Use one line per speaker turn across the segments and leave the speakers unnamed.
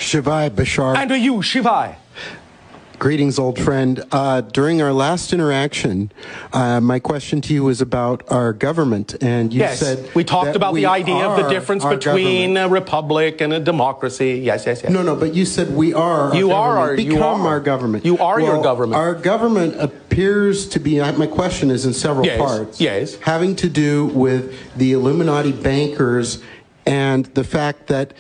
Shivai, Bashar.
And to you, Shivai.
Greetings, old friend. During our last interaction, my question to you was about our government, and you said
we talked about the idea of the difference between a republic and a democracy. Yes.
No, but you said we are.
You are our
government.
You are your government.
Our government appears to be. My question is in several parts.
Yes.
Having to do with the Illuminati bankers and the fact that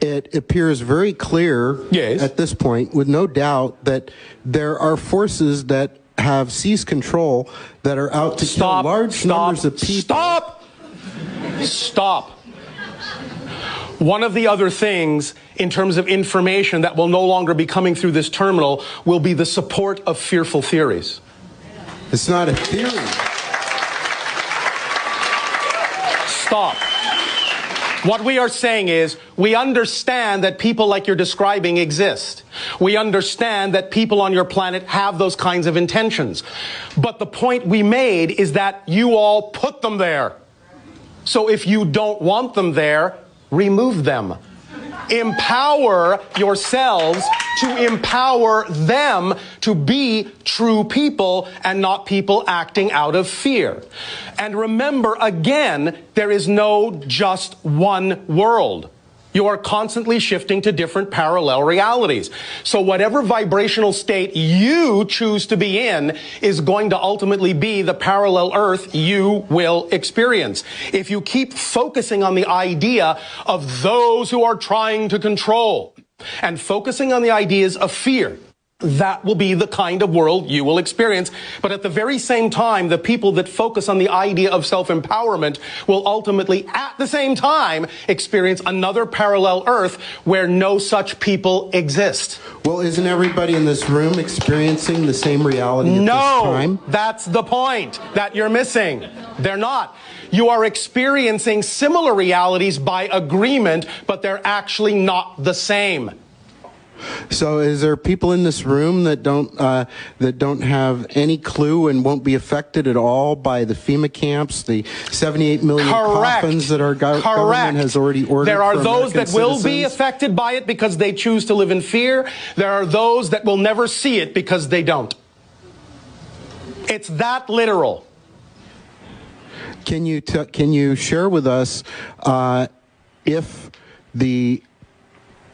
it appears very clear at this point, with no doubt, that there are forces that have seized control that are out to kill large numbers of people.
Stop. One of the other things in terms of information that will no longer be coming through this terminal will be the support of fearful theories.
It's not a theory.
Stop. What we are saying is, we understand that people like you're describing exist. We understand that people on your planet have those kinds of intentions. But the point we made is that you all put them there. So if you don't want them there, remove them. Empower yourselves to empower them to be true people and not people acting out of fear. And remember, again, there is no just one world. You are constantly shifting to different parallel realities. So whatever vibrational state you choose to be in is going to ultimately be the parallel Earth you will experience. If you keep focusing on the idea of those who are trying to control and focusing on the ideas of fear, that will be the kind of world you will experience. But at the very same time, the people that focus on the idea of self-empowerment will ultimately, at the same time, experience another parallel Earth where no such people exist.
Well, isn't everybody in this room experiencing the same reality at this time?
No, that's the point that you're missing. They're not. You are experiencing similar realities by agreement, but they're actually not the same.
So is there people in this room that don't have any clue and won't be affected at all by the FEMA camps, the 78 million coffins that our government has already ordered?
There are
for
those
American
that will be
citizens?
affected by it because they choose to live in fear. There are those that will never see it because they don't. It's that literal.
Can you share with us if the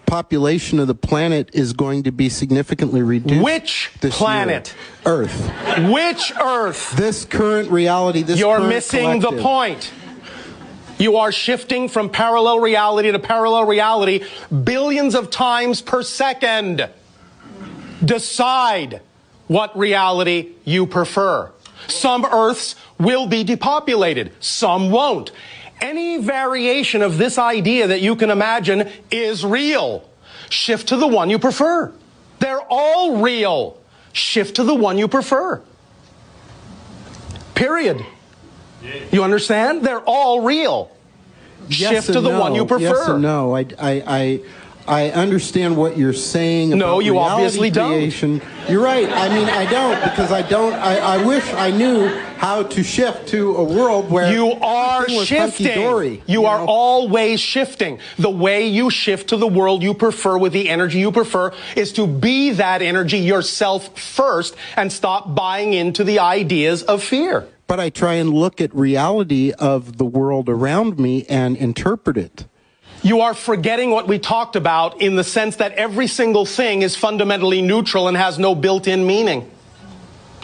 population of the planet is going to be significantly reduced?
Which planet?
Earth.
Which Earth?
This current reality, this
You're
current
missing
collective.
the point. You are shifting from parallel reality to parallel reality billions of times per second. Decide what reality you prefer. Some Earths will be depopulated, some won't. Any variation of this idea that you can imagine is real. Shift to the one you prefer. They're all real. Shift to the one you prefer. Period. You understand? They're all real. Shift to the one you prefer.
Yes and no. I understand what you're saying about
no, you obviously
creation.
don't.
You're right. I mean, I don't, because I wish I knew how to shift to a world where
you are shifting. You are always shifting. The way you shift to the world you prefer with the energy you prefer is to be that energy yourself first and stop buying into the ideas of fear.
But I try and look at reality of the world around me and interpret it.
You are forgetting what we talked about in the sense that every single thing is fundamentally neutral and has no built-in meaning.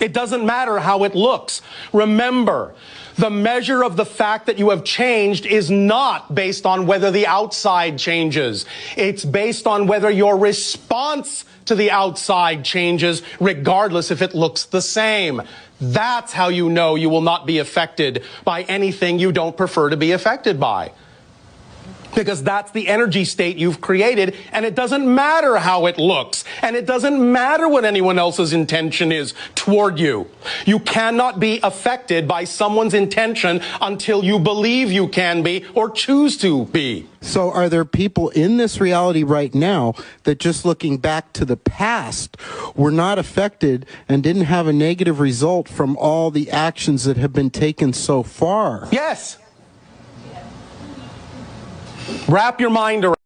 It doesn't matter how it looks. Remember, the measure of the fact that you have changed is not based on whether the outside changes. It's based on whether your response to the outside changes, regardless if it looks the same. That's how you know you will not be affected by anything you don't prefer to be affected by. Because that's the energy state you've created, and it doesn't matter how it looks, and it doesn't matter what anyone else's intention is toward you. You cannot be affected by someone's intention until you believe you can be or choose to be.
So are there people in this reality right now that, just looking back to the past, were not affected and didn't have a negative result from all the actions that have been taken so far?
Yes. Wrap your mind around